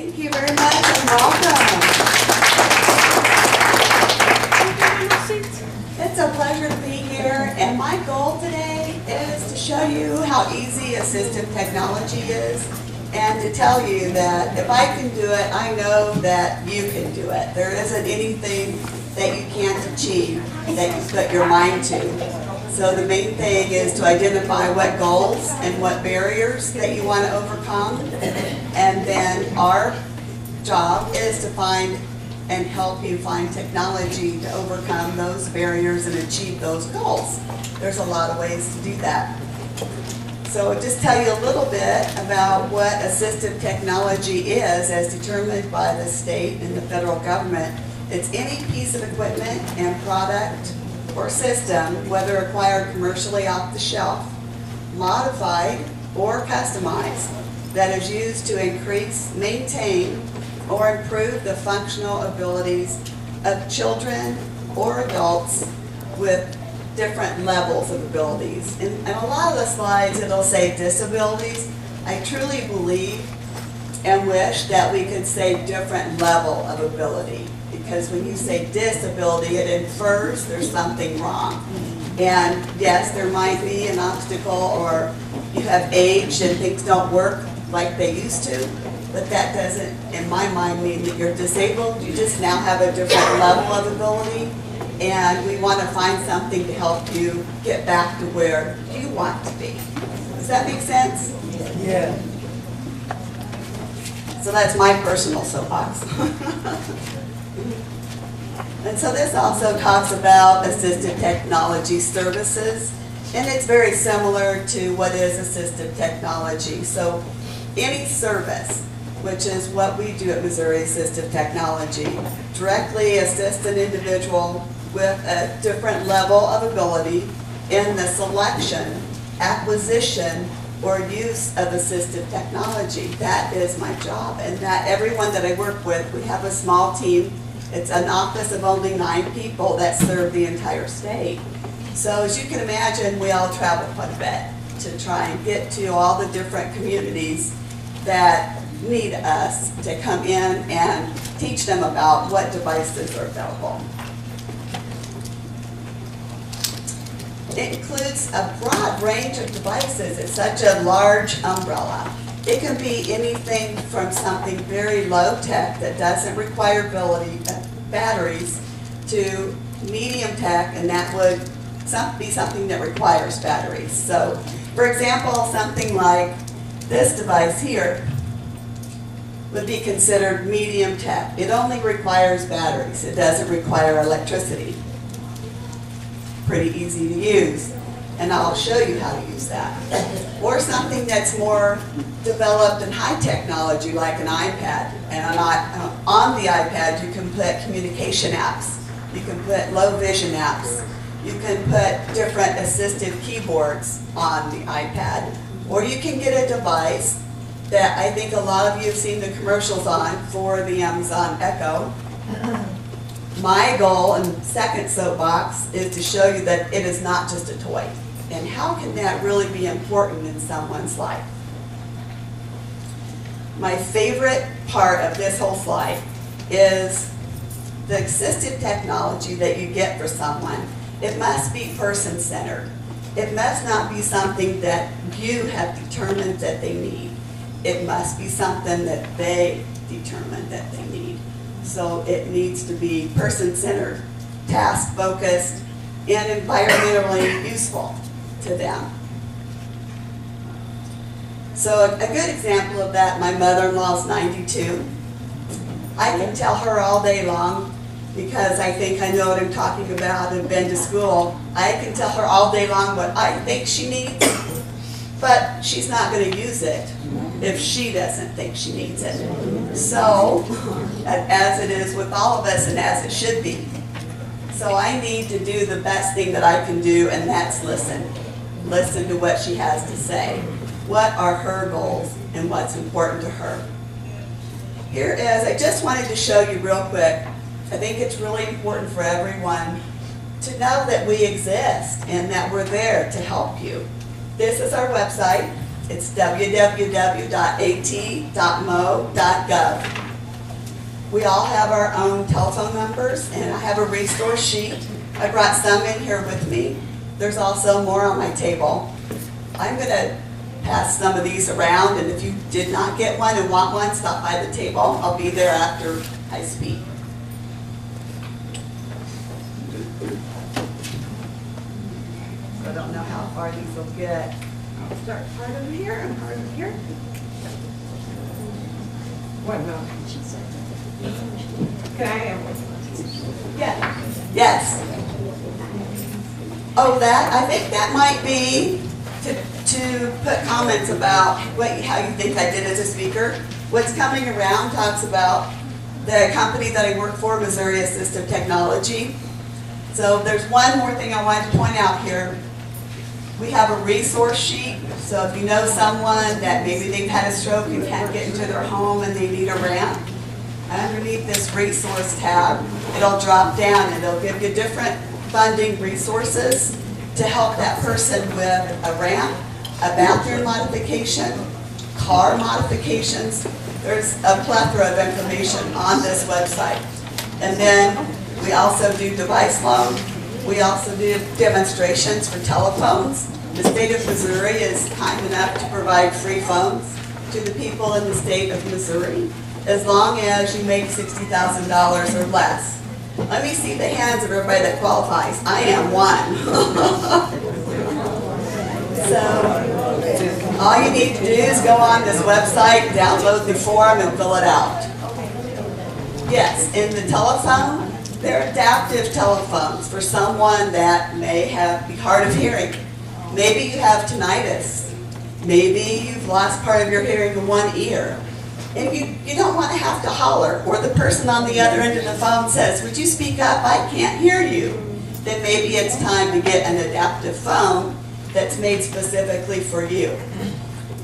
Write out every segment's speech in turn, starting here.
Thank you very much and welcome. It's a pleasure to be here, and my goal today is to show you how easy assistive technology is and to tell you that if I can do it, I know that you can do it. There isn't anything that you can't achieve that you put your mind to. So the main thing is to identify what goals and what barriers that you want to overcome, and then our job is to find and help you find technology to overcome those barriers and achieve those goals. There's a lot of ways to do that. So I'll just tell you a little bit about what assistive technology is as determined by the state and the federal government. It's any piece of equipment and product or system, whether acquired commercially off the shelf, modified, or customized, that is used to increase, maintain, or improve the functional abilities of children or adults with different levels of abilities. And a lot of the slides, it'll say disabilities. I truly believe and wish that we could say different level of ability, because when you say disability, it infers there's something wrong. And yes, there might be an obstacle, or you have age and things don't work like they used to, but that doesn't, in my mind, mean that you're disabled. You just now have a different level of ability, and we want to find something to help you get back to where you want to be. Does that make sense? Yeah. So that's my personal soapbox. And so this also talks about assistive technology services, and it's very similar to what is assistive technology. So any service, which is what we do at Missouri Assistive Technology, directly assist an individual with a different level of ability in the selection, acquisition, or use of assistive technology. That is my job, and that everyone that I work with, we have a small team. It's an office of only 9 people that serve the entire state. So as you can imagine, we all travel quite a bit to try and get to all the different communities that need us to come in and teach them about what devices are available. It includes a broad range of devices. It's such a large umbrella. It can be anything from something very low tech that doesn't require batteries to medium tech, and that would be something that requires batteries. So, for example, something like this device here would be considered medium tech. It only requires batteries. It doesn't require electricity. Pretty easy to use, and I'll show you how to use that. Or something that's more developed in high technology, like an iPad. And on the iPad, you can put communication apps. You can put low vision apps. You can put different assistive keyboards on the iPad. Or you can get a device that I think a lot of you have seen the commercials on for the Amazon Echo. My goal and second soapbox is to show you that it is not just a toy. And how can that really be important in someone's life? My favorite part of this whole slide is the assistive technology that you get for someone. It must be person-centered. It must not be something that you have determined that they need. It must be something that they determine that they need. So it needs to be person-centered, task-focused, and environmentally useful to them. So a good example of that, my mother-in-law is 92. I can tell her all day long, because I think I know what I'm talking about and been to school. I can tell her all day long what I think she needs, but she's not going to use it if she doesn't think she needs it. So, as it is with all of us and as it should be. So I need to do the best thing that I can do, and that's listen. Listen to what she has to say. What are her goals and what's important to her? Here is, I just wanted to show you real quick. I think it's really important for everyone to know that we exist and that we're there to help you. This is our website. It's www.at.mo.gov. We all have our own telephone numbers, and I have a resource sheet. I brought some in here with me. There's also more on my table. I'm going to pass some of these around, and if you did not get one and want one, stop by the table. I'll be there after I speak. I don't know how far these will get. I'll start part over here and part over here. What about? Can I have one? Yeah. Yes. Oh, that, I think that might be to put comments about how you think I did as a speaker. What's coming around talks about the company that I work for, Missouri Assistive Technology. So there's one more thing I wanted to point out here. We have a resource sheet, so if you know someone that maybe they've had a stroke and can't get into their home and they need a ramp, underneath this resource tab, it'll drop down and it'll give you different funding resources to help that person with a ramp, a bathroom modification, car modifications. There's a plethora of information on this website. And then we also do device loan. We also do demonstrations for telephones. The state of Missouri is kind enough to provide free phones to the people in the state of Missouri, as long as you make $60,000 or less. Let me see the hands of everybody that qualifies. I am one. So, all you need to do is go on this website, download the form, and fill it out. Yes, in the telephone, they're adaptive telephones for someone that may be hard of hearing. Maybe you have tinnitus. Maybe you've lost part of your hearing in one ear. And you don't want to have to holler, or the person on the other end of the phone says, would you speak up? I can't hear you. Then maybe it's time to get an adaptive phone that's made specifically for you.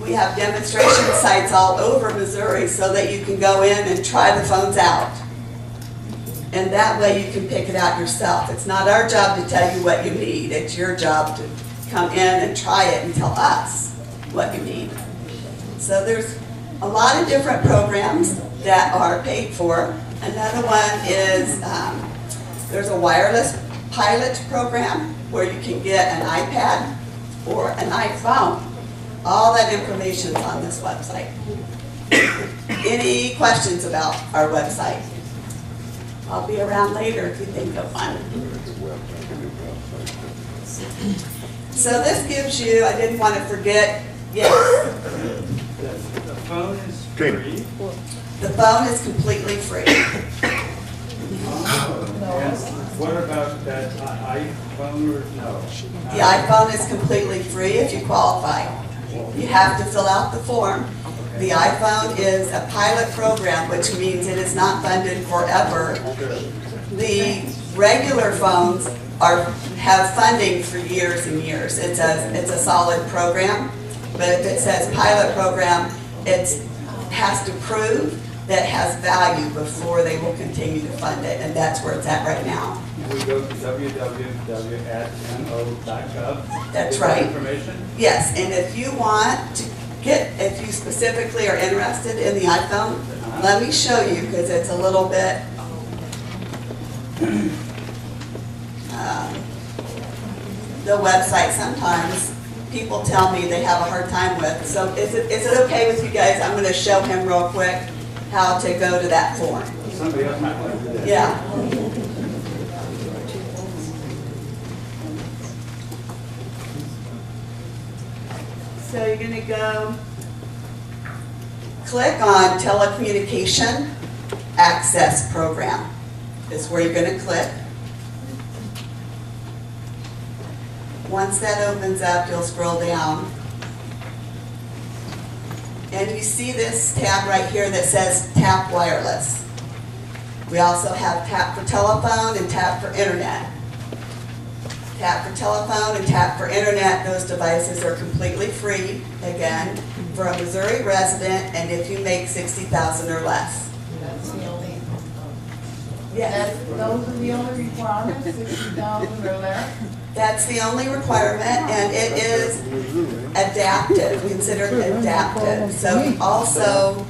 We have demonstration sites all over Missouri so that you can go in and try the phones out. And that way you can pick it out yourself. It's not our job to tell you what you need. It's your job to come in and try it and tell us what you need. So there's a lot of different programs that are paid for. Another one is there's a wireless pilot program where you can get an iPad or an iPhone. All that information is on this website. Any questions about our website? I'll be around later if you think of one. So this gives you, I didn't want to forget, yes. The phone is free. The phone is completely free. And what about that iPhone or no? The iPhone is completely free if you qualify. You have to fill out the form. The iPhone is a pilot program, which means it is not funded forever. The regular phones have funding for years and years. It's a solid program, but if it says pilot program, it has to prove that it has value before they will continue to fund it, and that's where it's at right now. We go to www.mo.gov. That's right. Information. Yes, and if you want to if you specifically are interested in the iPhone, let me show you because it's a little bit the website sometimes people tell me they have a hard time with. So is it okay with you guys? I'm going to show him real quick how to go to that form. Somebody else might want to do that. Yeah. So you're going to go click on Telecommunication Access Program. Is where you're going to click. Once that opens up, you'll scroll down. And you see this tab right here that says Tap Wireless. We also have Tap for Telephone and Tap for Internet. Tap for Telephone and Tap for Internet, those devices are completely free, again, for a Missouri resident, and if you make $60,000 or less. That's the only. Yes. Those are the only requirements, $60,000 or less? That's the only requirement, and it is adaptive, considered adaptive. So also,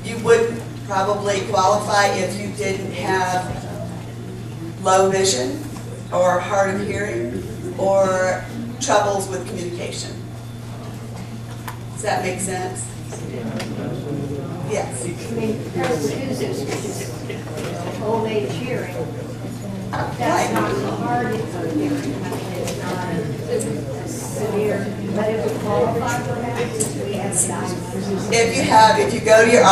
you wouldn't probably qualify if you didn't have low vision or hard of hearing or troubles with communication. Does that make sense? Yes. I mean, President Hughes is old age hearing. That's not hard of hearing. I mean, it's not severe, but it would qualify for that. We have diagnosis. If you go to your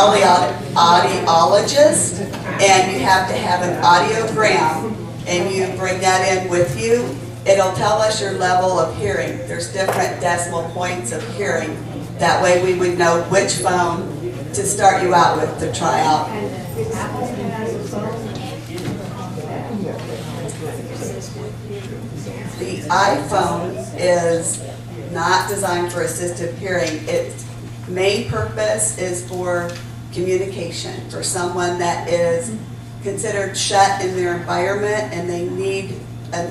audiologist and you have to have an audiogram and you bring that in with you, it'll tell us your level of hearing. There's different decimal points of hearing. That way we would know which phone to start you out with to try out. And Apple has a phone. The iPhone is not designed for assistive hearing. Its main purpose is for communication, for someone that is considered shut in their environment and they need a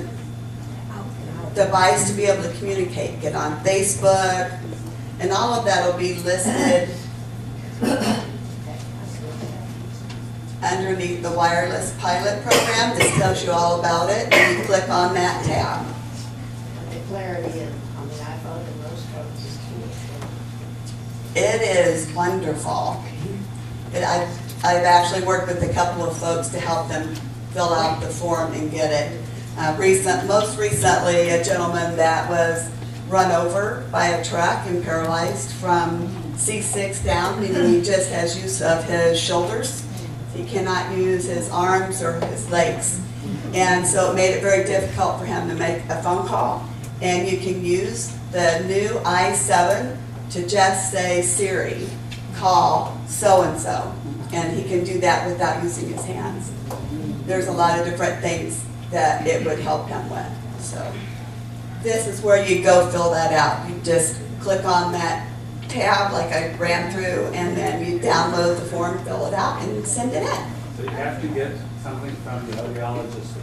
device to be able to communicate, get on Facebook, and all of that will be listed underneath the wireless pilot program. This tells you all about it, and you click on that tab. The clarity on the iPhone and those phones is too. It is wonderful. I've actually worked with a couple of folks to help them fill out the form and get it. Most recently, a gentleman that was run over by a truck and paralyzed from C6 down, meaning he just has use of his shoulders. He cannot use his arms or his legs. And so it made it very difficult for him to make a phone call. And you can use the new i7 to just say, Siri, call so-and-so. And he can do that without using his hands. There's a lot of different things that it would help him with. So this is where you go fill that out. You just click on that tab like I ran through, and then you download the form, fill it out, and send it in. So you have to get something from the audiologist.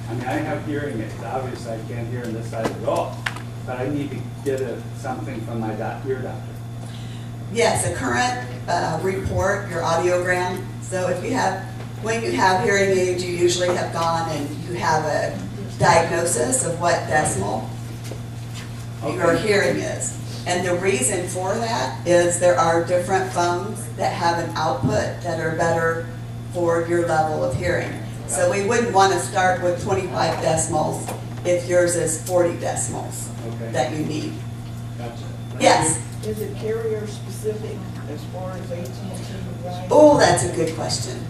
I mean, I have hearing aids. Obviously, I can't hear on this side at all, but I need to get something from my ear doctor. Yes, a current report, your audiogram. So if you have, when you have hearing aids, you usually have gone and you have a diagnosis of what decimal your hearing is. And the reason for that is there are different phones that have an output that are better for your level of hearing. So we wouldn't want to start with 25 decimals if yours is 40 decimals that you need. Gotcha. Yes? Is it carrier specific as far as AT&T, right? Oh, that's a good question.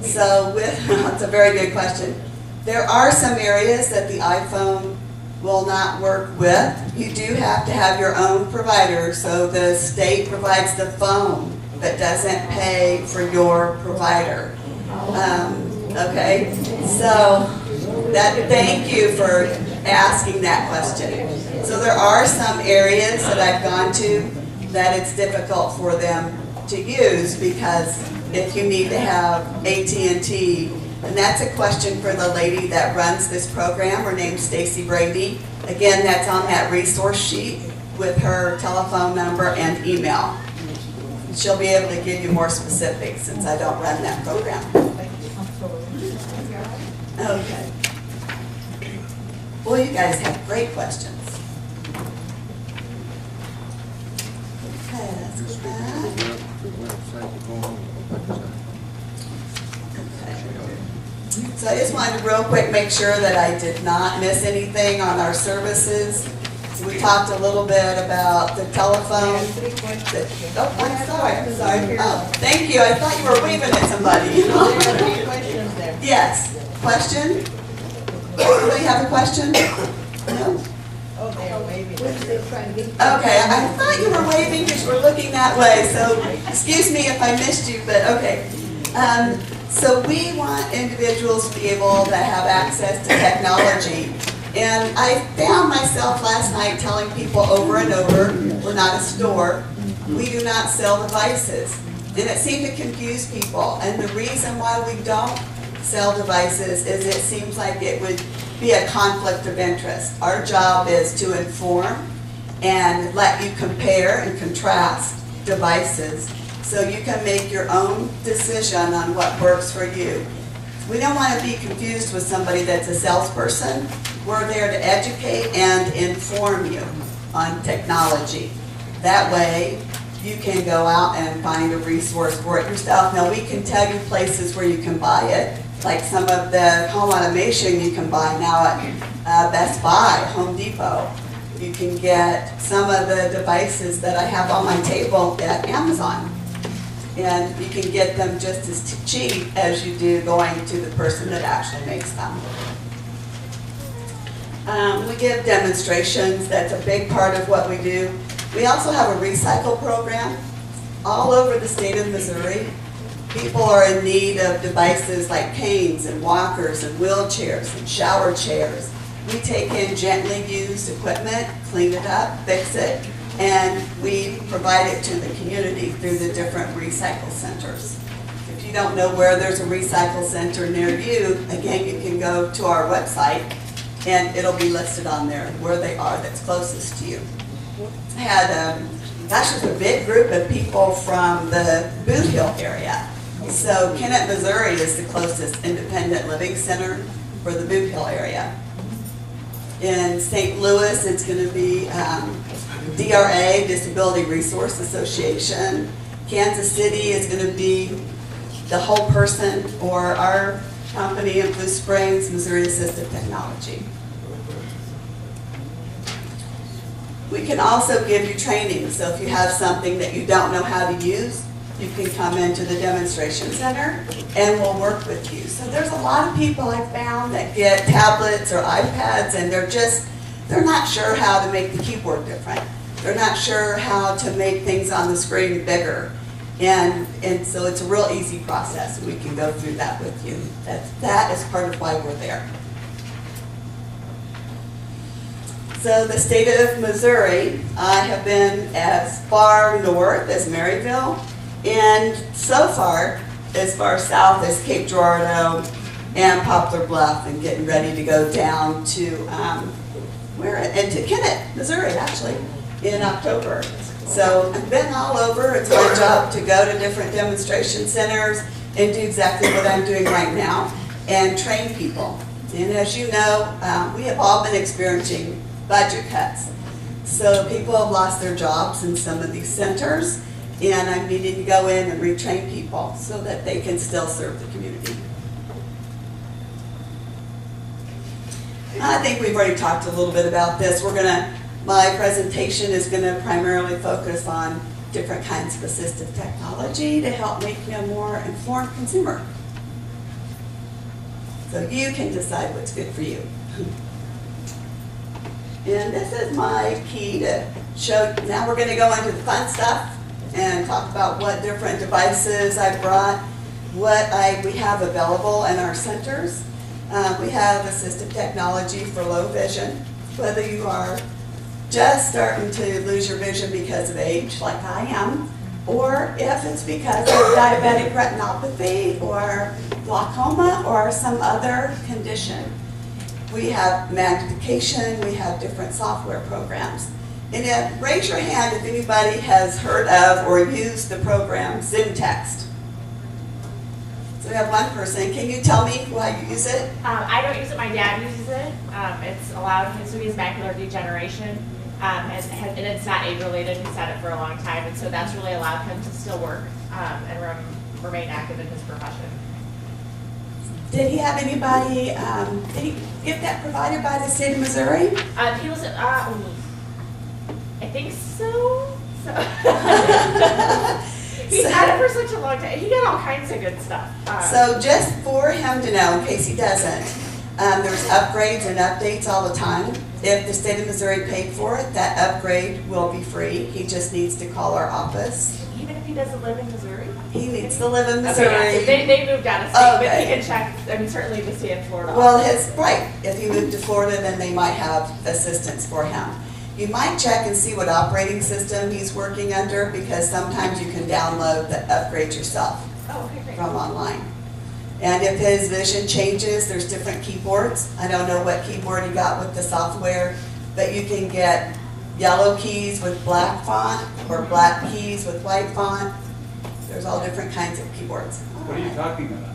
So that's a very good question. There are some areas that the iPhone will not work with. You do have to have your own provider, so the state provides the phone but doesn't pay for your provider. Okay, so thank you for asking that question. So there are some areas that I've gone to that it's difficult for them to use because if you need to have AT&T, and that's a question for the lady that runs this program. Her name's Stacy Brady. Again, that's on that resource sheet with her telephone number and email. She'll be able to give you more specifics since I don't run that program. Okay. Well, you guys have great questions. Okay, that's that. So I just wanted to real quick make sure that I did not miss anything on our services. So we talked a little bit about the telephone. Oh, I'm sorry. Oh, thank you. I thought you were waving at somebody. Questions there. Yes. Question? Anybody have a question? No? Oh, they're waving. We're still trying to get. Okay, I thought you were waving because you were looking that way, so excuse me if I missed you, but okay. So we want individuals to be able to have access to technology. And I found myself last night telling people over and over, we're not a store, we do not sell devices. And it seemed to confuse people. And the reason why we don't sell devices is it seems like it would be a conflict of interest. Our job is to inform and let you compare and contrast devices so you can make your own decision on what works for you. We don't want to be confused with somebody that's a salesperson. We're there to educate and inform you on technology. That way, you can go out and find a resource for it yourself. Now, we can tell you places where you can buy it, like some of the home automation you can buy now at Best Buy, Home Depot. You can get some of the devices that I have on my table at Amazon. And you can get them just as cheap as you do going to the person that actually makes them. We give demonstrations. That's a big part of what we do. We also have a recycle program all over the state of Missouri. People are in need of devices like canes and walkers and wheelchairs and shower chairs. We take in gently used equipment, clean it up, fix it, and we provide it to the community through the different recycle centers. If you don't know where there's a recycle center near you, again, you can go to our website and it'll be listed on there where they are that's closest to you. I had, there's a big group of people from the Boot Hill area. So Kennett, Missouri is the closest independent living center for the Boot Hill area. In St. Louis, it's going to be DRA, Disability Resource Association. Kansas City is going to be the Whole Person, or our company in Blue Springs, Missouri Assistive Technology. We can also give you training, so if you have something that you don't know how to use, you can come into the demonstration center and we'll work with you. So there's a lot of people I've found that get tablets or iPads and they're not sure how to make the keyboard different. They're not sure how to make things on the screen bigger. And so it's a real easy process. We can go through that with you. That is part of why we're there. So the state of Missouri, I have been as far north as Maryville, and so far as far south as Cape Girardeau and Poplar Bluff, and getting ready to go down to to Kennett, Missouri, actually, in October. So I've been all over. It's my job to go to different demonstration centers and do exactly what I'm doing right now and train people. And as you know, we have all been experiencing budget cuts. So people have lost their jobs in some of these centers, and I'm needing to go in and retrain people so that they can still serve the community. I think we've already talked a little bit about this. My presentation is going to primarily focus on different kinds of assistive technology to help make you a more informed consumer. So you can decide what's good for you. And this is my key to show. Now we're going to go into the fun stuff and talk about what different devices I brought, what we have available in our centers. We have assistive technology for low vision, whether you are just starting to lose your vision because of age, like I am, or if it's because of diabetic retinopathy or glaucoma or some other condition. We have magnification, we have different software programs. And then raise your hand if anybody has heard of or used the program ZenText. So we have one person. Can you tell me why you use it? I don't use it. My dad uses it. It's allowed him, so he has macular degeneration, and it's not age-related. He's had it for a long time, and so that's really allowed him to still work and remain active in his profession. Did he have anybody, did he get that provided by the state of Missouri? He was, I think so. He's had it for such a long time. He got all kinds of good stuff. So just for him to know, in case he doesn't, there's upgrades and updates all the time. If the state of Missouri paid for it, that upgrade will be free. He just needs to call our office. Even if he doesn't live in Missouri? He needs to live in Missouri. Okay, yeah, so they moved out of state, but Okay. he can check. I mean, certainly to stay in Florida. Well, if he moved to Florida, then they might have assistance for him. You might check and see what operating system he's working under, because sometimes you can download the upgrade yourself Oh, okay, great. from online. And if his vision changes, there's different keyboards. I don't know what keyboard he got with the software, but you can get yellow keys with black font or black keys with white font. There's all different kinds of keyboards. What are you talking about?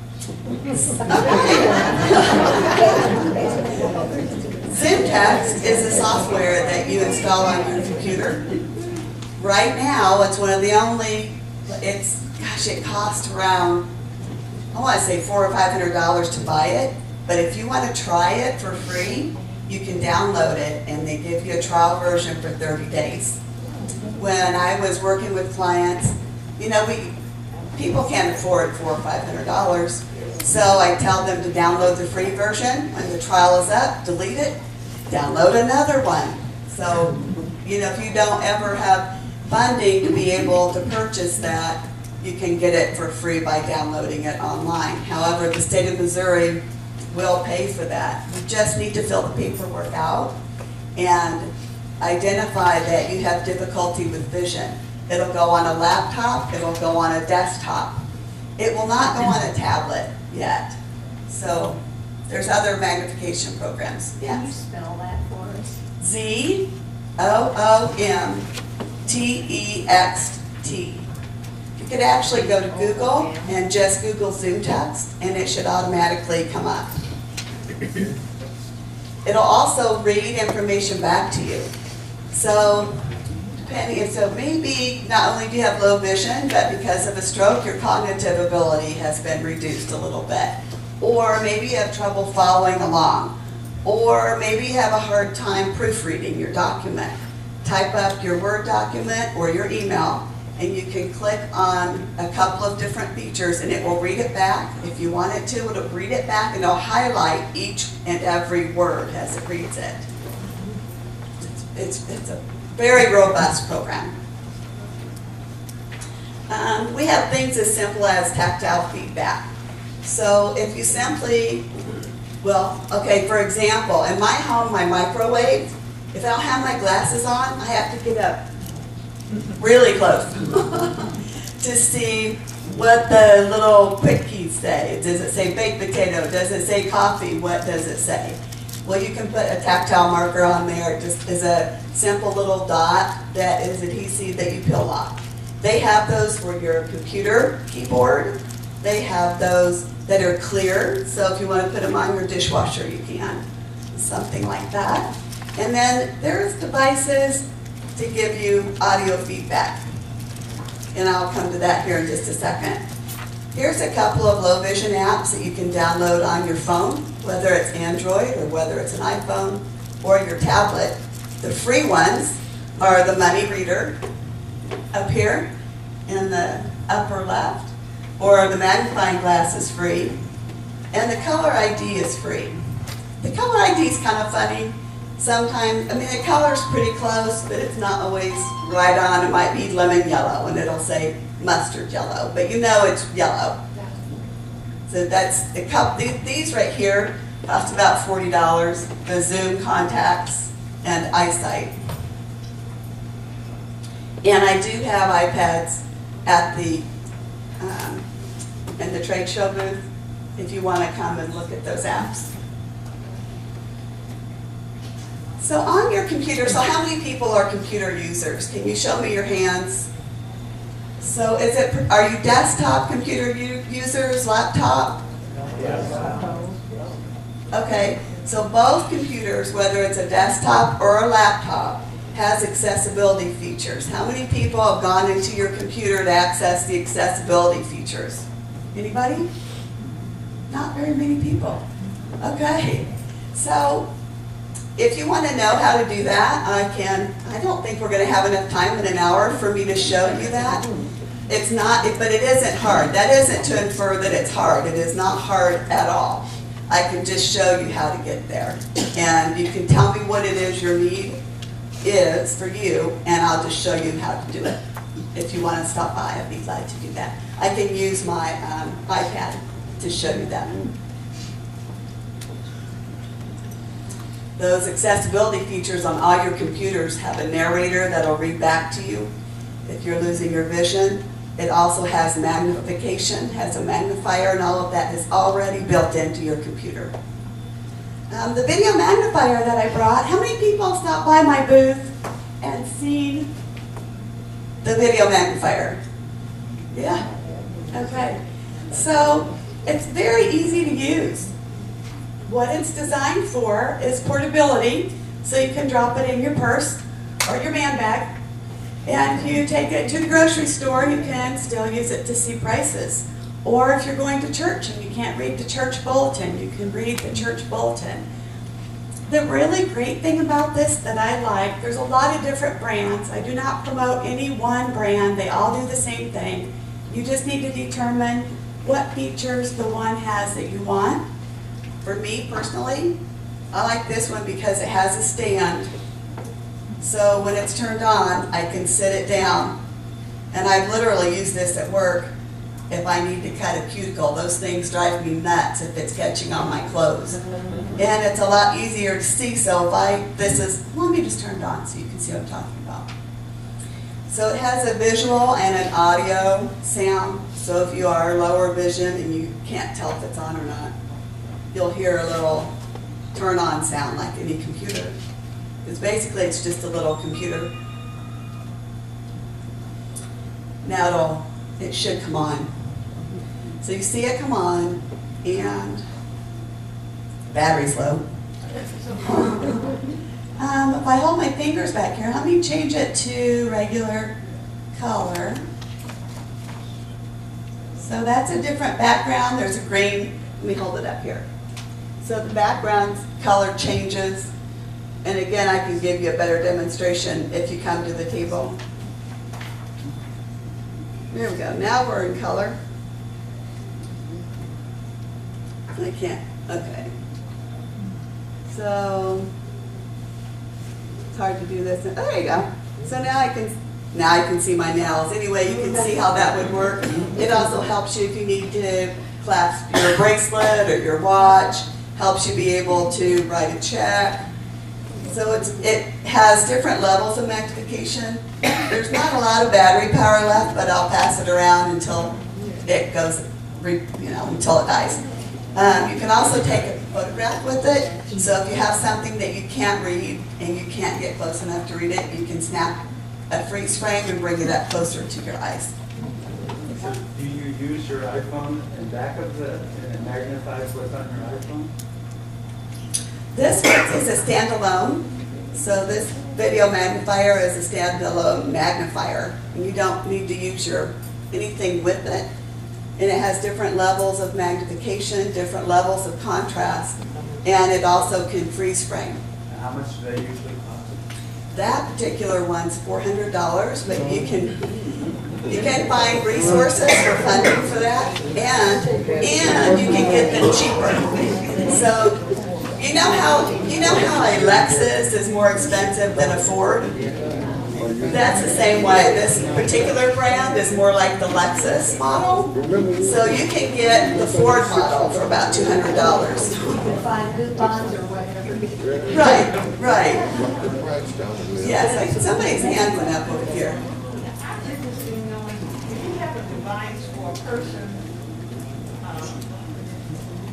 ZoomText is a software that you install on your computer. Right now, it's one of the only, it costs around, I want to say $400 or $500 to buy it, but if you want to try it for free, you can download it and they give you a trial version for 30 days. When I was working with clients, you know, people can't afford $400 or $500, so I tell them to download the free version. When the trial is up, delete it, download another one. So, you know, if you don't ever have funding to be able to purchase that, you can get it for free by downloading it online. However, the state of Missouri will pay for that. You just need to fill the paperwork out and identify that you have difficulty with vision. It'll go on a laptop, it'll go on a desktop. It will not go on a tablet yet. So there's other magnification programs. Can you Yes. spell that for us? ZOOMTEXT. You could actually go to Google and just Google ZoomText and it should automatically come up. It'll also read information back to you. So maybe not only do you have low vision, but because of a stroke, your cognitive ability has been reduced a little bit. Or maybe you have trouble following along. Or maybe you have a hard time proofreading your document. Type up your Word document or your email, and you can click on a couple of different features and it will read it back. If you want it to, it'll read it back and it'll highlight each and every word as it reads it. It's a very robust program. We have things as simple as tactile feedback. So if you simply, for example, in my home, my microwave, if I don't have my glasses on, I have to get up really close to see what the little quick keys say. Does it say baked potato? Does it say coffee? What does it say? Well, you can put a tactile marker on there. It just is a simple little dot that is adhesive that you peel off. They have those for your computer keyboard. They have those that are clear, so if you want to put them on your dishwasher, you can. Something like that. And then there's devices to give you audio feedback. And I'll come to that here in just a second. Here's a couple of low vision apps that you can download on your phone, whether it's Android or whether it's an iPhone or your tablet. The free ones are the Money Reader up here in the upper left, or the magnifying glass is free, and the Color ID is free. The Color ID is kind of funny. Sometimes, the color's pretty close, but it's not always right on. It might be lemon yellow, and it'll say mustard yellow, but you know it's yellow. So that's the cup. These right here cost about $40. The Zoom contacts and eyesight. And I do have iPads at the in the trade show booth if you want to come and look at those apps. So on your computer, so how many people are computer users? Can you show me your hands? So are you desktop computer users, laptop? Yes. Okay, so both computers, whether it's a desktop or a laptop, has accessibility features. How many people have gone into your computer to access the accessibility features? Anybody? Not very many people. Okay, so if you want to know how to do that, I don't think we're going to have enough time in an hour for me to show you that. It's not, but it isn't hard. That isn't to infer that it's hard. It is not hard at all. I can just show you how to get there. And you can tell me what it is your need is for you, and I'll just show you how to do it. If you want to stop by, I'd be glad to do that. I can use my iPad to show you that. Those accessibility features on all your computers have a narrator that'll read back to you if you're losing your vision, It also has magnification, has a magnifier, and all of that is already built into your computer. The video magnifier that I brought, how many people stopped by my booth and seen the video magnifier? Yeah? Okay. So it's very easy to use. What it's designed for is portability, so you can drop it in your purse or your man bag. And if you take it to the grocery store, you can still use it to see prices. Or if you're going to church and you can't read the church bulletin, you can read the church bulletin. The really great thing about this that I like, there's a lot of different brands. I do not promote any one brand. They all do the same thing. You just need to determine what features the one has that you want. For me personally, I like this one because it has a stand. So when it's turned on, I can sit it down. And I've literally used this at work if I need to cut a cuticle. Those things drive me nuts if it's catching on my clothes. And it's a lot easier to see, so let me just turn it on so you can see what I'm talking about. So it has a visual and an audio sound. So if you are lower vision and you can't tell if it's on or not, you'll hear a little turn on sound like any computer. Because basically it's just a little computer. Now it should come on. So you see it come on, and battery's low. If I hold my fingers back here, let me change it to regular color. So that's a different background. There's a green. Let me hold it up here. So the background color changes. And again, I can give you a better demonstration if you come to the table. There we go. Now we're in color. I can't. Okay. So it's hard to do this. Oh, there you go. So now I can see my nails. Anyway, you can see how that would work. It also helps you if you need to clasp your bracelet or your watch. Helps you be able to write a check. So it has different levels of magnification. There's not a lot of battery power left, but I'll pass it around until it goes, until it dies. You can also take a photograph with it. So if you have something that you can't read and you can't get close enough to read it, you can snap a freeze frame and bring it up closer to your eyes. So do you use your iPhone in back of and it magnifies what's on your iPhone? This one is a standalone. So this video magnifier is a standalone magnifier. And you don't need to use anything with it. And it has different levels of magnification, different levels of contrast. And it also can freeze frame. And how much do they usually cost? That particular one's $400, but you can find resources for funding for that, and you can get them cheaper. So you know how a Lexus is more expensive than a Ford? That's the same way. This particular brand is more like the Lexus model. So you can get the Ford model for about $200. You can find coupons or whatever. Right. Yes, somebody's hand went up over here. I'm interested in knowing, if you have a device for a person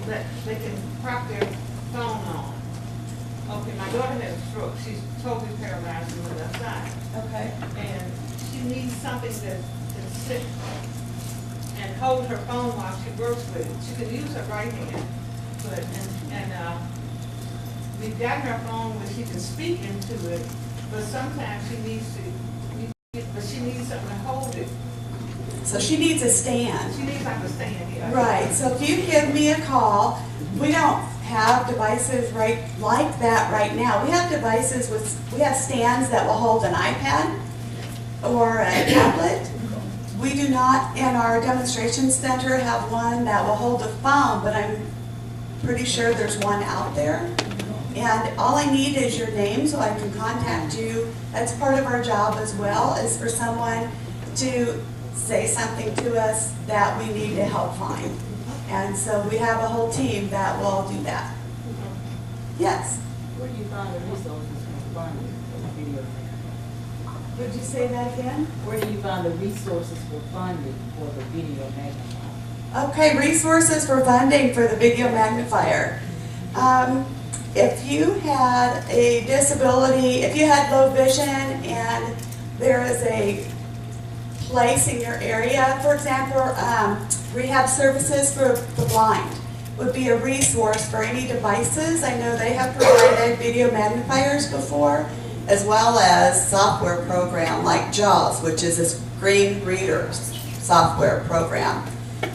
that they can prop their phone on. Okay, my daughter had a stroke. She's totally paralyzed on the left side. Okay. And she needs something that sit and hold her phone while she works with it. She can use her right hand, but we've gotten her phone where she can speak into it, but sometimes she needs something to hold it. So she needs a stand. She needs like a stand here. Right, so if you give me a call, we don't have devices like that right now. We have we have stands that will hold an iPad or a tablet. We do not, in our demonstration center, have one that will hold a phone, but I'm pretty sure there's one out there. And all I need is your name so I can contact you. That's part of our job as well, is for someone to say something to us that we need to help find. And so we have a whole team that will do that. Yes? Where do you find the resources for finding video? Would you say that again? Where do you find the resources for funding for the video magnifier? Okay, resources for funding for the video magnifier. If you had a disability, if you had low vision and there is a place in your area, for example, rehab services for the blind would be a resource for any devices. I know they have provided video magnifiers before, as well as software program like JAWS, which is a screen reader software program.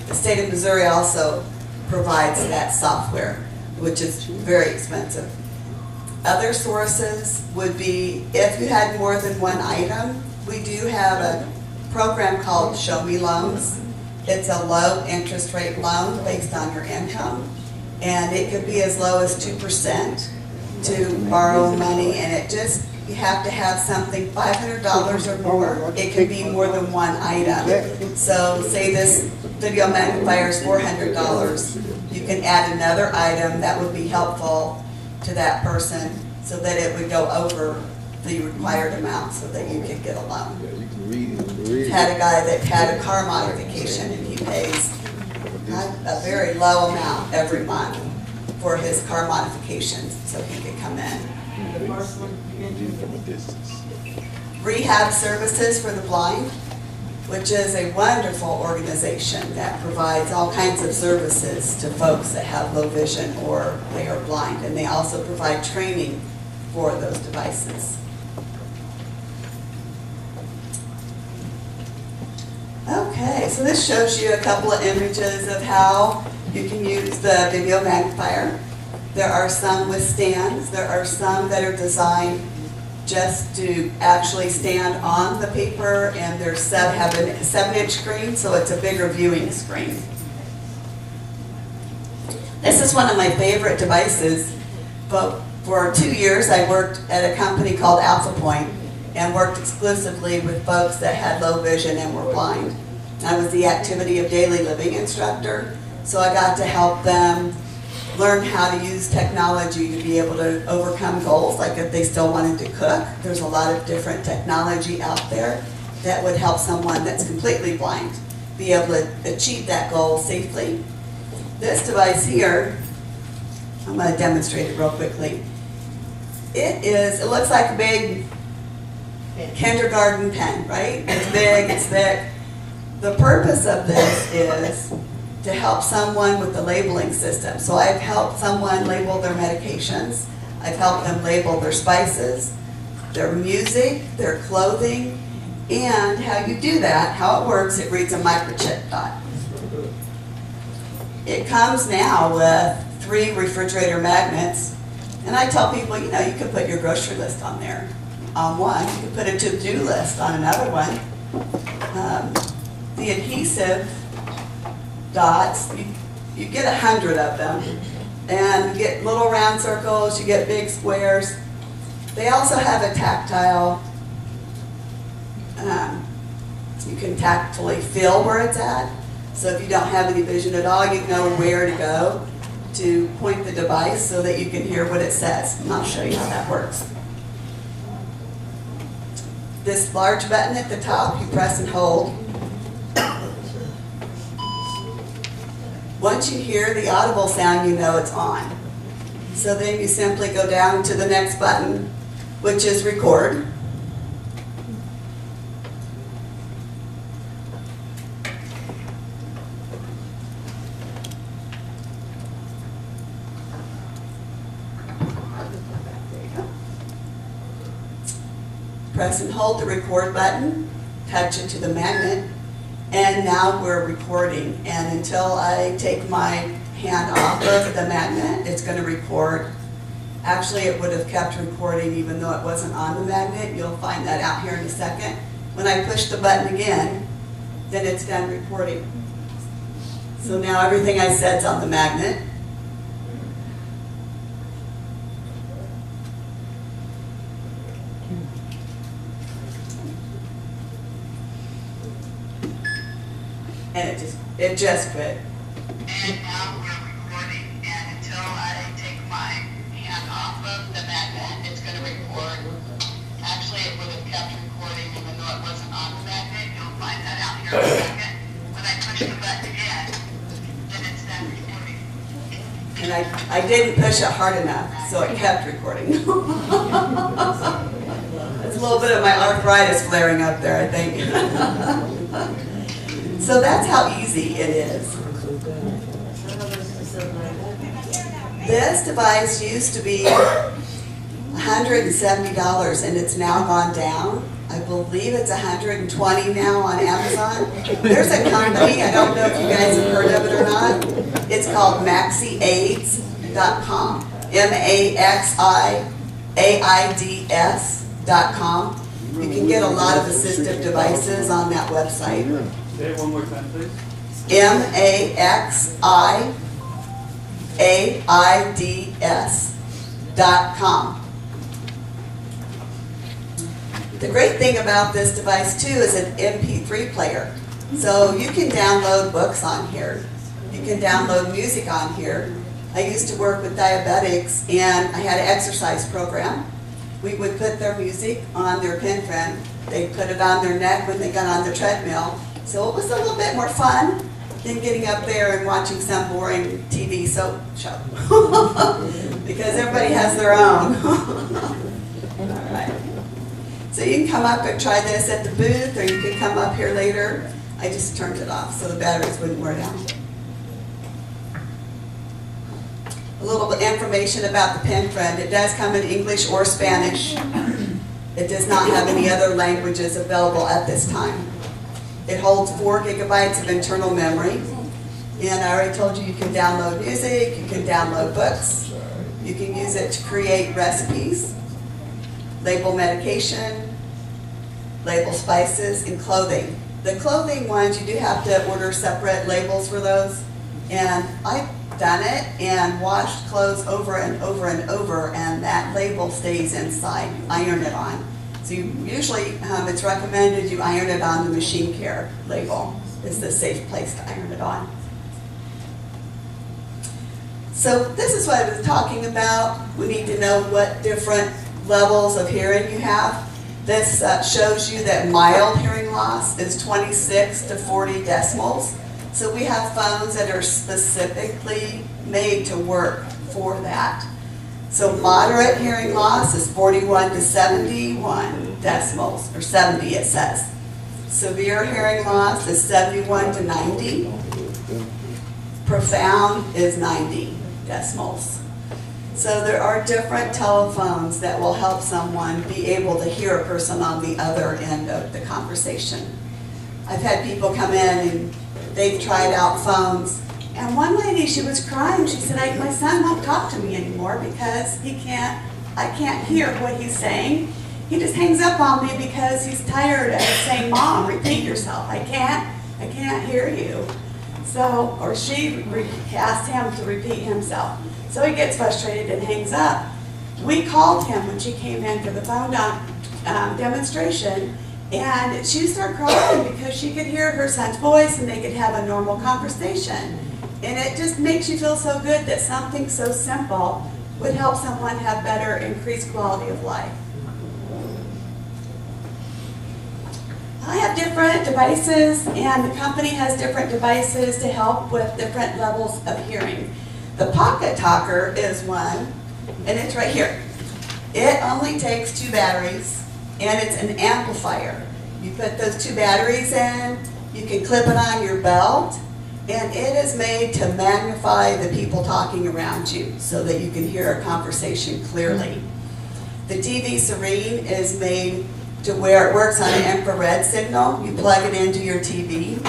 The state of Missouri also provides that software, which is very expensive. Other sources would be if you had more than one item. We do have a program called Show Me Loans. It's a low interest rate loan based on your income, and it could be as low as 2% to borrow money, and it just, you have to have something $500 or more. It can be more than one item. So say this video magnifier is $400. You can add another item that would be helpful to that person so that it would go over the required amount so that you could get a loan. Had a guy that had a car modification and he pays a very low amount every month for his car modifications so he could come in. The first one you mentioned? Rehab Services for the Blind, which is a wonderful organization that provides all kinds of services to folks that have low vision or they are blind, and they also provide training for those devices. Okay, so this shows you a couple of images of how you can use the video magnifier. There are some with stands. There are some that are designed just to actually stand on the paper, and they're have a 7-inch screen, so it's a bigger viewing screen. This is one of my favorite devices, but for 2 years I worked at a company called Alpha Point and worked exclusively with folks that had low vision and were blind. I was the activity of daily living instructor, so I got to help them learn how to use technology to be able to overcome goals, like if they still wanted to cook. There's a lot of different technology out there that would help someone that's completely blind be able to achieve that goal safely. This device here, I'm going to demonstrate it real quickly. It looks like a big kindergarten pen, right? It's big, it's thick. The purpose of this is to help someone with the labeling system. So I've helped someone label their medications. I've helped them label their spices, their music, their clothing, and how you do that, how it works, it reads a microchip dot. It comes now with 3 refrigerator magnets, and I tell people, you know, you could put your grocery list on there, on one. You could put a to-do list on another one. The adhesive dots, you get 100 of them, and you get little round circles, you get big squares. They also have a tactile, you can tactily feel where it's at. So if you don't have any vision at all, you know where to go to point the device so that you can hear what it says. And I'll show you how that works. This large button at the top, you press and hold. Once you hear the audible sound, you know it's on. So then you simply go down to the next button, which is record. Press and hold the record button, touch it to the magnet, and now we're recording. And until I take my hand off of the magnet, it's going to record. Actually, it would have kept recording even though it wasn't on the magnet. You'll find that out here in a second. When I push the button again, then it's done recording. So now everything I said's on the magnet. And it just quit. And now we're recording, and until I take my hand off of the magnet, it's going to record. Actually, it would have kept recording And I didn't push it hard enough, so it kept recording. It's a little bit of my arthritis flaring up there, I think. So that's how easy it is. This device used to be $170 and it's now gone down. I believe it's $120 now on Amazon. There's a company, I don't know if you guys have heard of it or not. It's called MaxiAids.com. MaxiAids.com. You can get a lot of assistive devices on that website. Say it one more time, please. MaxiAids.com. The great thing about this device too is an MP3 player. So you can download books on here. You can download music on here. I used to work with diabetics and I had an exercise program. We would put their music on their pen friend. They'd put it on their neck when they got on the treadmill. So it was a little bit more fun than getting up there and watching some boring TV soap show. Because everybody has their own. All right. So you can come up and try this at the booth, or you can come up here later. I just turned it off so the batteries wouldn't wear down. A little bit information about the pen friend. It does come in English or Spanish. It does not have any other languages available at this time. It holds 4 gigabytes of internal memory. And I already told you you can download music, you can download books, you can use it to create recipes, label medication, label spices, and clothing. The clothing ones, you do have to order separate labels for those. And I've done it and washed clothes over and over and over, and that label stays inside. You iron it on. So you usually, it's recommended you iron it on the machine care label. It's the safe place to iron it on. So this is what I was talking about. We need to know what different levels of hearing you have. This shows you that mild hearing loss is 26 to 40 decibels. So we have phones that are specifically made to work for that. So moderate hearing loss is 41 to 71 decibels, or 70 it says. Severe hearing loss is 71 to 90. Profound is 90 decibels. So there are different telephones that will help someone be able to hear a person on the other end of the conversation. I've had people come in and they've tried out phones, and one lady, she was crying. She said, my son won't talk to me anymore because I can't hear what he's saying. He just hangs up on me because he's tired of saying, Mom, repeat yourself. I can't hear you. So, or she asked him to repeat himself. So he gets frustrated and hangs up. We called him when she came in for the phone demonstration, and she started crying because she could hear her son's voice and they could have a normal conversation. And it just makes you feel so good that something so simple would help someone have better, increased quality of life. I have different devices, and the company has different devices to help with different levels of hearing. The Pocket Talker is one, and it's right here. It only takes 2 batteries, and it's an amplifier. You put those 2 batteries in, you can clip it on your belt, and it is made to magnify the people talking around you so that you can hear a conversation clearly. The TV Serene is made to where it works on an infrared signal. You plug it into your TV,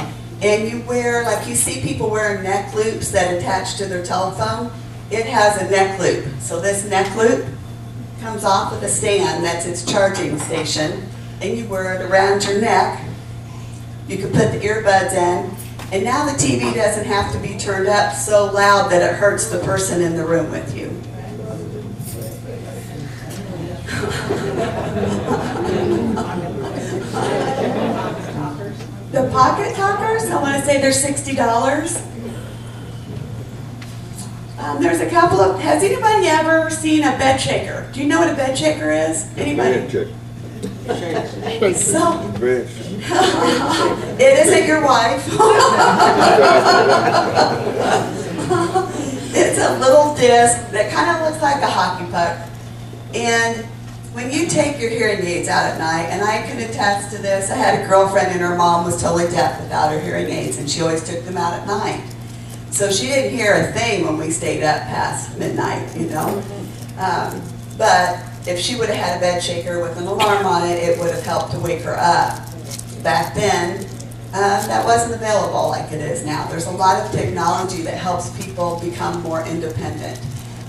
and you wear, like you see people wearing neck loops that attach to their telephone. It has a neck loop. So this neck loop comes off with a stand, that's its charging station, and you wear it around your neck. You can put the earbuds in, and now the TV doesn't have to be turned up so loud that it hurts the person in the room with you. The Pocket Talkers, I want to say they're $60. There's a couple of, has anybody ever seen a bed shaker? Do you know what a bed shaker is? Anybody? So, it isn't your wife. It's a little disc that kind of looks like a hockey puck. And when you take your hearing aids out at night, and I can attest to this, I had a girlfriend and her mom was totally deaf without her hearing aids, and she always took them out at night. So she didn't hear a thing when we stayed up past midnight, you know. But if she would have had a bed shaker with an alarm on it, it would have helped to wake her up. Back then, that wasn't available like it is now. There's a lot of technology that helps people become more independent.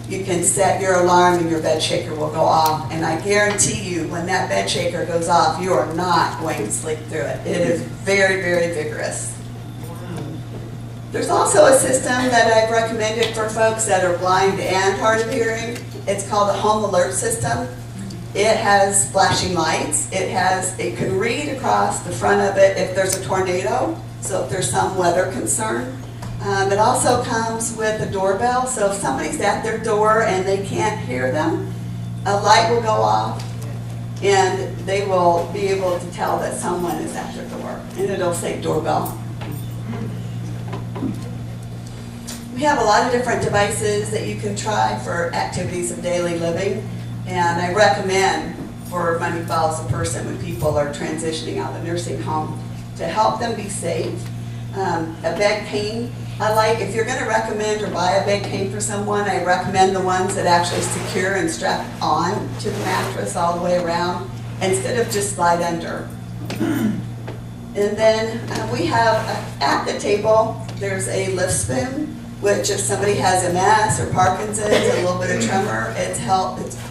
You can set your alarm and your bed shaker will go off, and I guarantee you when that bed shaker goes off, you are not going to sleep through it. It is very, very vigorous. There's also a system that I've recommended for folks that are blind and hard of hearing. It's called a home alert system. It has flashing lights. It can read across the front of it if there's a tornado, so if there's some weather concern. It also comes with a doorbell, so if somebody's at their door and they can't hear them, a light will go off and they will be able to tell that someone is at their door, and it'll say doorbell. We have a lot of different devices that you can try for activities of daily living, and I recommend for Money Follows the Person when people are transitioning out of the nursing home to help them be safe. A bed cane, I like, if you're going to recommend or buy a bed cane for someone, I recommend the ones that actually secure and strap on to the mattress all the way around instead of just slide under. And then we have at the table, there's a lift spoon, which if somebody has MS or Parkinson's, a little bit of tremor, it's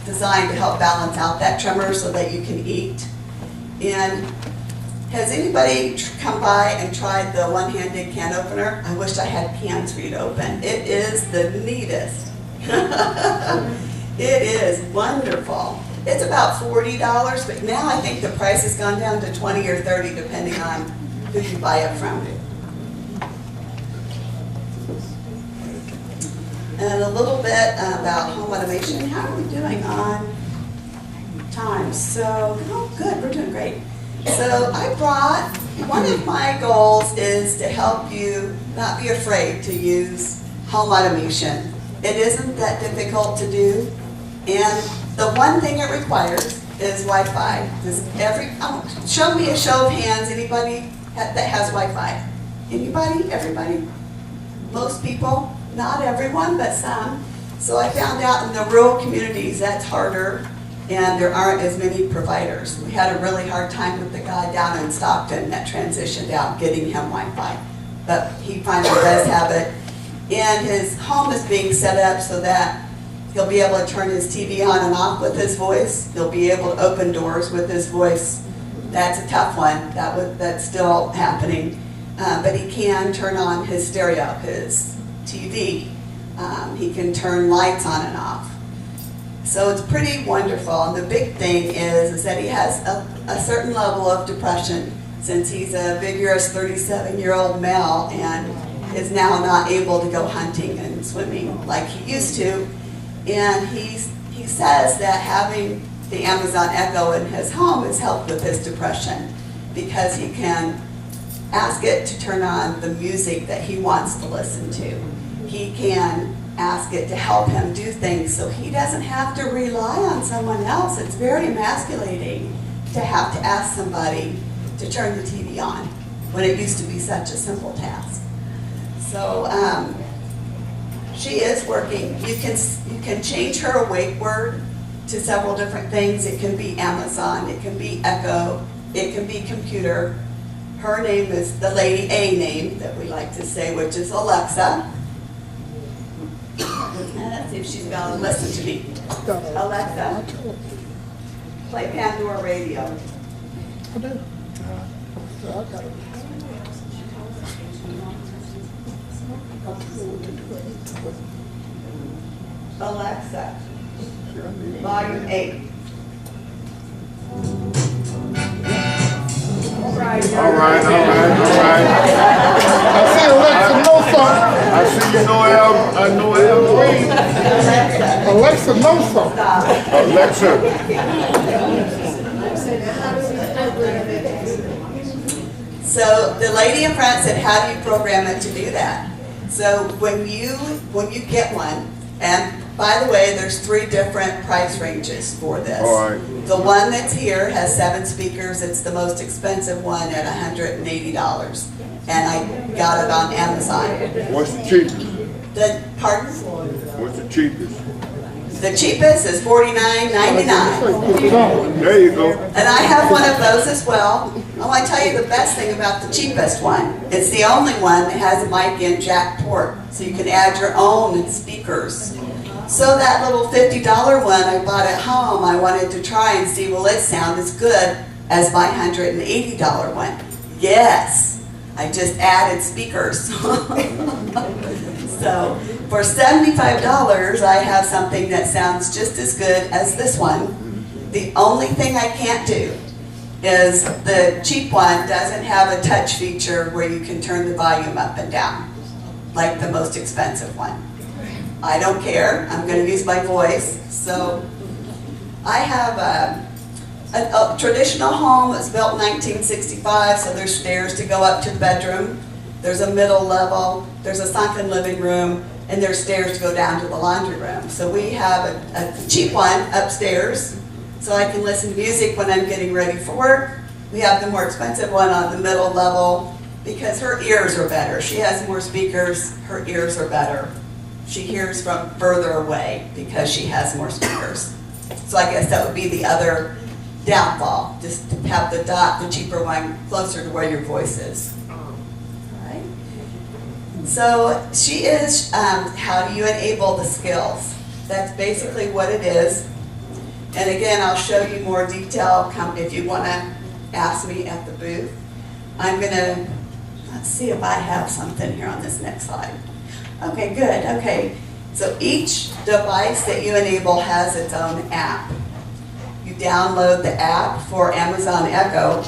designed to help balance out that tremor so that you can eat. And has anybody come by and tried the one-handed can opener? I wish I had cans for you to open. It is the neatest. It is wonderful. It's about $40, but now I think the price has gone down to $20 or $30 depending on who you buy it from. And a little bit about home automation. How are we doing on time? So, oh good, we're doing great. So I brought, one of my goals is to help you not be afraid to use home automation. It isn't that difficult to do, and the one thing it requires is Wi-Fi. Show me a show of hands, anybody that has Wi-Fi? Anybody? Everybody? Most people? Not everyone, but some. So I found out in the rural communities that's harder, and there aren't as many providers. We had a really hard time with the guy down in Stockton that transitioned out getting him Wi-Fi, but he finally does have it. And his home is being set up so that he'll be able to turn his TV on and off with his voice. He'll be able to open doors with his voice. That's a tough one. That's still happening. But he can turn on his stereo, his TV. He can turn lights on and off. So it's pretty wonderful. And the big thing is that he has a certain level of depression since he's a vigorous 37-year-old male and is now not able to go hunting and swimming like he used to. And he says that having the Amazon Echo in his home has helped with his depression because he can ask it to turn on the music that he wants to listen to. He can ask it to help him do things so he doesn't have to rely on someone else. It's very emasculating to have to ask somebody to turn the TV on when it used to be such a simple task. So she is working. You can change her awake word to several different things. It can be Amazon, it can be Echo, it can be computer. Her name is the Lady A name that we like to say, which is Alexa. Let's see if she's going to listen to me. Alexa, play Pandora Radio. Alexa, volume 8. All right. I see Alexa know something. I see you know I know Reed. Alexa knows something. Alexa. So the lady in front said, how do you program it to do that? So when you get one, And by the way, there's 3 different price ranges for this. All right. The one that's here has 7 speakers. It's the most expensive one at $180. And I got it on Amazon. What's the cheapest? Pardon? What's the cheapest? The cheapest is $49.99. There you go. And I have one of those as well. I want to tell you the best thing about the cheapest one. It's the only one that has a mic in jack port, so you can add your own speakers. So that little $50 one I bought at home, I wanted to try and see, will it sound as good as my $180 one? Yes, I just added speakers. So for $75, I have something that sounds just as good as this one. The only thing I can't do is the cheap one doesn't have a touch feature where you can turn the volume up and down, like the most expensive one. I don't care, I'm going to use my voice. So I have a traditional home that's built in 1965, so there's stairs to go up to the bedroom. There's a middle level, there's a sunken living room, and there's stairs to go down to the laundry room. So we have a cheap one upstairs, so I can listen to music when I'm getting ready for work. We have the more expensive one on the middle level because her ears are better. She has more speakers, her ears are better. She hears from further away because she has more speakers. So I guess that would be the other downfall, just to have the cheaper one, closer to where your voice is. Alright. So she is, how do you enable the skills? That's basically what it is. And again, I'll show you more detail if you want to ask me at the booth. I'm going to, let's see if I have something here on this next slide. Okay, good. Okay, so each device that you enable has its own app. You download the app for Amazon Echo,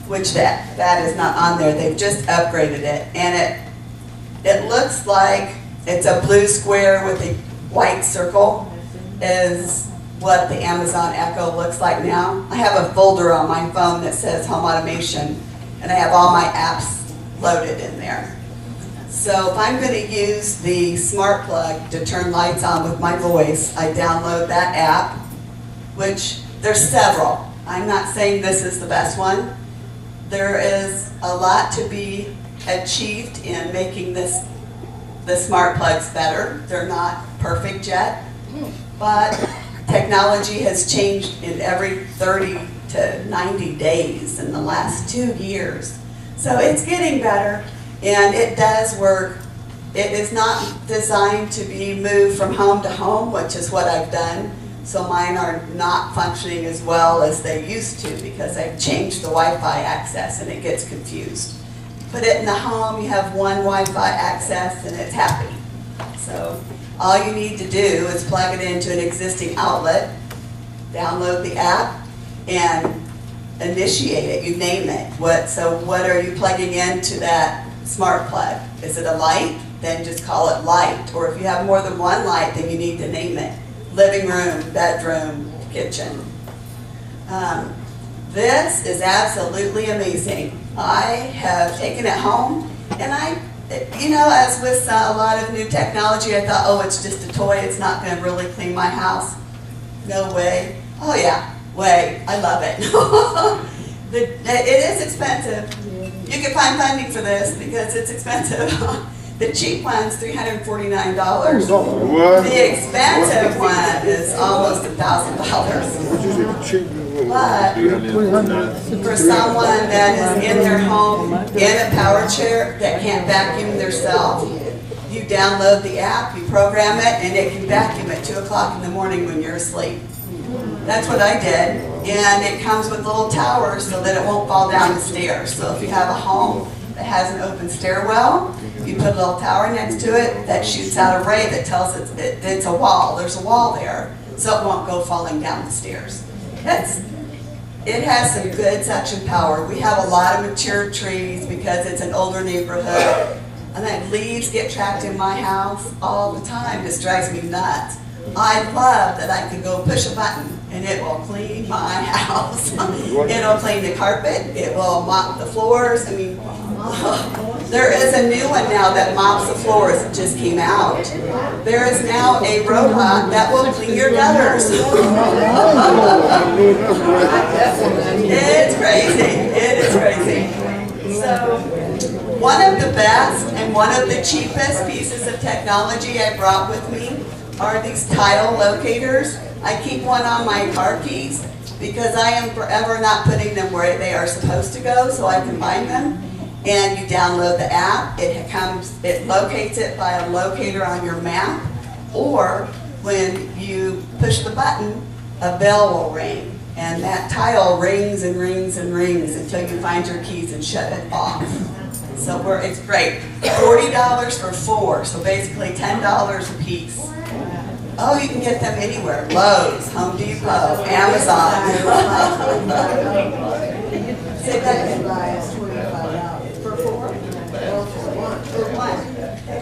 which that is not on there. They've just upgraded it, and it looks like it's a blue square with a white circle is what the Amazon Echo looks like now. I have a folder on my phone that says home automation, and I have all my apps loaded in there. So if I'm going to use the smart plug to turn lights on with my voice, I download that app, which there's several. I'm not saying this is the best one. There is a lot to be achieved in making the smart plugs better. They're not perfect yet, but technology has changed in every 30 to 90 days in the last 2 years. So it's getting better. And it does work. It is not designed to be moved from home to home, which is what I've done. So mine are not functioning as well as they used to because I've changed the Wi-Fi access and it gets confused. Put it in the home, you have one Wi-Fi access and it's happy. So all you need to do is plug it into an existing outlet, download the app, and initiate it. You name it. So what are you plugging into that smart plug? Is it a light? Then just call it light. Or if you have more than one light, then you need to name it. Living room, bedroom, kitchen. This is absolutely amazing. I have taken it home, and as with a lot of new technology, I thought, oh, it's just a toy. It's not going to really clean my house. No way. Oh yeah, way. I love it. It is expensive. You can find funding for this because it's expensive. The cheap one's $349. What? The expensive one is almost $1,000. What you say the cheap one? But for someone that is in their home in a power chair that can't vacuum themselves, you download the app, you program it, and it can vacuum at 2 o'clock in the morning when you're asleep. That's what I did, and it comes with little towers so that it won't fall down the stairs. So if you have a home that has an open stairwell, you put a little tower next to it that shoots out a ray that tells it's a wall. There's a wall there, so it won't go falling down the stairs. It has some good suction power. We have a lot of mature trees because it's an older neighborhood, and then leaves get trapped in my house all the time. This drives me nuts. I love that I can go push a button and it will clean my house. It'll clean the carpet, it will mop the floors. I mean, There is a new one now that mops the floors. It just came out. There is now a robot that will clean your gutters. It's crazy. It is crazy. So, one of the best and one of the cheapest pieces of technology I brought with me are these tile locators. I keep one on my car keys because I am forever not putting them where they are supposed to go, so I can find them. And you download the app, it locates it by a locator on your map, or when you push the button, a bell will ring. And that tile rings and rings and rings until you find your keys and shut it off. So it's great. $40 for 4, so basically $10 a piece. Oh, you can get them anywhere. Lowe's, Home Depot, Amazon. Say that again.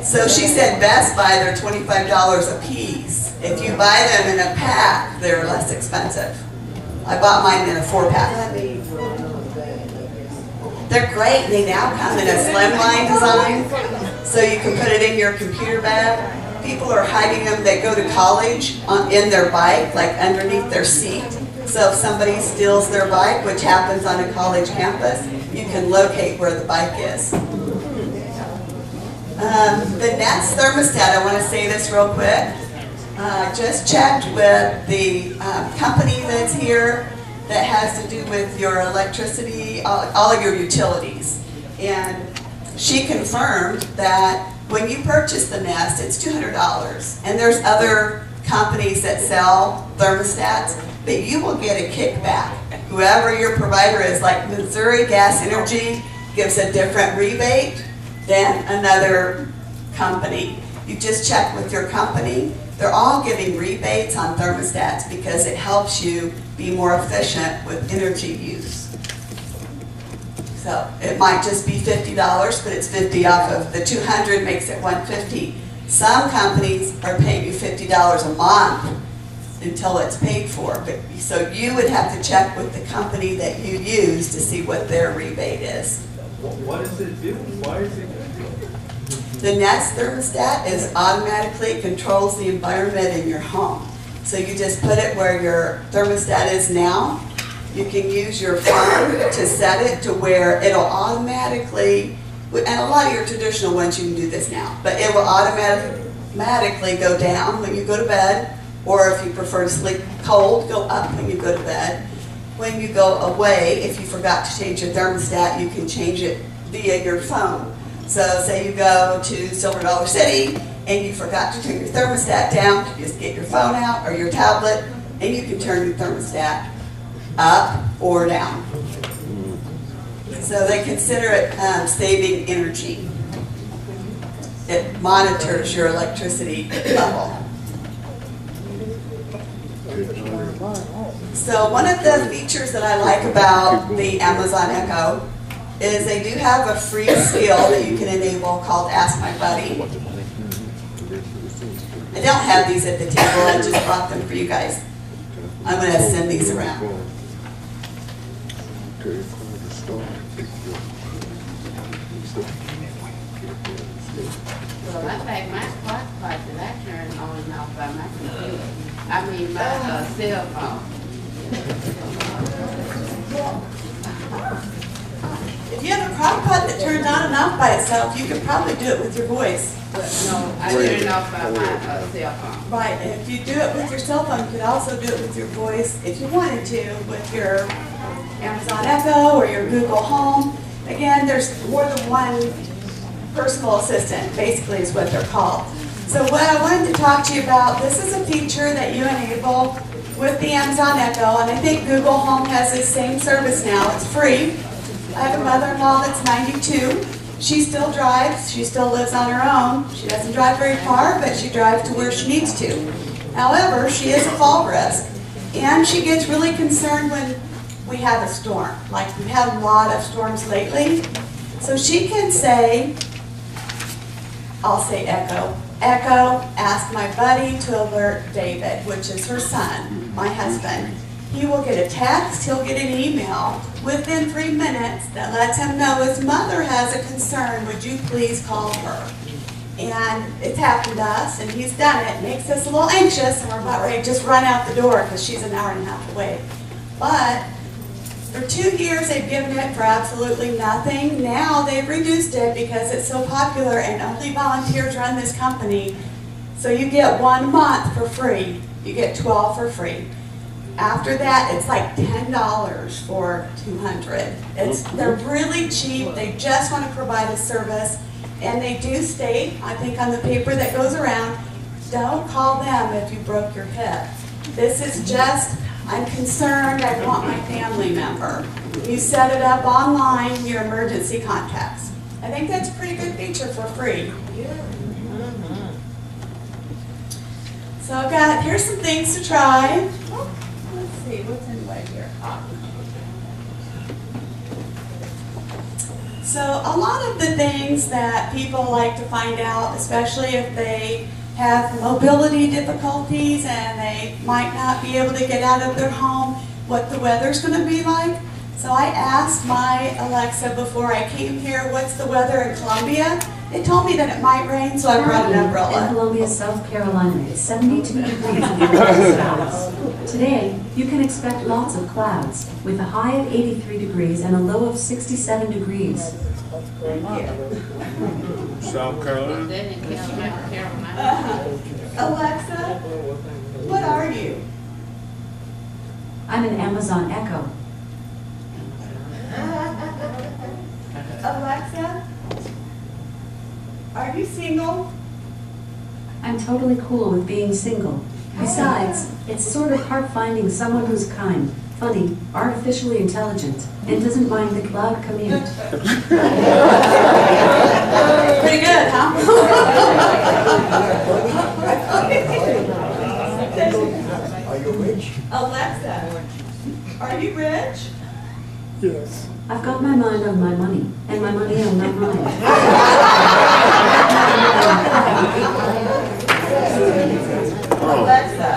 So she said Best Buy, they're $25 a piece. If you buy them in a pack, they're less expensive. I bought mine in a 4-pack. They're great. They now come in a slimline design, so you can put it in your computer bag. People are hiding them that go to college in their bike, like underneath their seat. So if somebody steals their bike, which happens on a college campus, you can locate where the bike is. The Nest thermostat, I want to say this real quick. Just checked with the company that's here that has to do with your electricity, all of your utilities. And she confirmed that when you purchase the Nest, it's $200. And there's other companies that sell thermostats, but you will get a kickback. Whoever your provider is, like Missouri Gas Energy gives a different rebate than another company. You just check with your company. They're all giving rebates on thermostats because it helps you be more efficient with energy use. So it might just be $50, but it's 50 off of the 200 makes it $150. Some companies are paying you $50 a month until it's paid for. So you would have to check with the company that you use to see what their rebate is. What does it do? Why is it good? The Nest thermostat automatically controls the environment in your home. So you just put it where your thermostat is now. You can use your phone to set it to where it'll automatically, and a lot of your traditional ones you can do this now, but it will automatically go down when you go to bed, or if you prefer to sleep cold, go up when you go to bed. When you go away, if you forgot to change your thermostat, you can change it via your phone. So say you go to Silver Dollar City and you forgot to turn your thermostat down, you just get your phone out or your tablet and you can turn your thermostat up or down. So they consider it saving energy. It monitors your electricity level. So one of the features that I like about the Amazon Echo is they do have a free skill that you can enable called Ask My Buddy. I don't have these at the table, I just brought them for you guys. I'm going to send these around. Well, I think my clock devices I turn on and off by my computer. I mean my cell phone. If you have a crock pot that turns on and off by itself, you could probably do it with your voice. But no, I turn it off by my cell phone. Right, and if you do it with your cell phone, you could also do it with your voice if you wanted to, with your Amazon Echo or your Google Home. Again, there's more than one personal assistant, basically is what they're called. So what I wanted to talk to you about, this is a feature that you enable with the Amazon Echo, and I think Google Home has this same service now. It's free. I have a mother-in-law that's 92. She still drives. She still lives on her own. She doesn't drive very far, but she drives to where she needs to. However, she is a fall risk, and she gets really concerned when we have a storm. Like we've had a lot of storms lately. So she can say, I'll say Echo. Echo, ask my buddy to alert David, which is her son, my husband. he will get a text, he'll get an email within 3 minutes that lets him know his mother has a concern, would you please call her? And it's happened to us, and he's done it. It makes us a little anxious, and we're about ready to just run out the door because she's an hour and a half away. But for 2 years, they've given it for absolutely nothing. Now they've reduced it because it's so popular and only volunteers run this company. So you get 1 month for free. You get 12 for free. After that, it's like $10 for 200. They're really cheap. They just want to provide a service. And they do state, I think on the paper that goes around, don't call them if you broke your hip. This is just, I'm concerned, I want my family member. You set it up online, your emergency contacts. I think that's a pretty good feature for free. So I've got, here's some things to try. Oh, let's see, what's in the way here? So a lot of the things that people like to find out, especially if they have mobility difficulties and they might not be able to get out of their home, what the weather's going to be like. So I asked my Alexa before I came here, what's the weather in Columbia? It told me that it might rain, so I brought an In umbrella. Columbia, South Carolina, it's 72 degrees with clouds. Today, you can expect lots of clouds, with a high of 83 degrees and a low of 67 degrees. Thank you. South Carolina? Then in Carolina. Alexa, what are you? I'm an Amazon Echo. Alexa, are you single? I'm totally cool with being single. Besides, it's sort of hard finding someone who's kind, funny, artificially intelligent, and doesn't mind the cloud commute. Pretty good, huh? Are you rich? Alexa, are you rich? Yes. I've got my mind on my money, and my money on my mind. Alexa,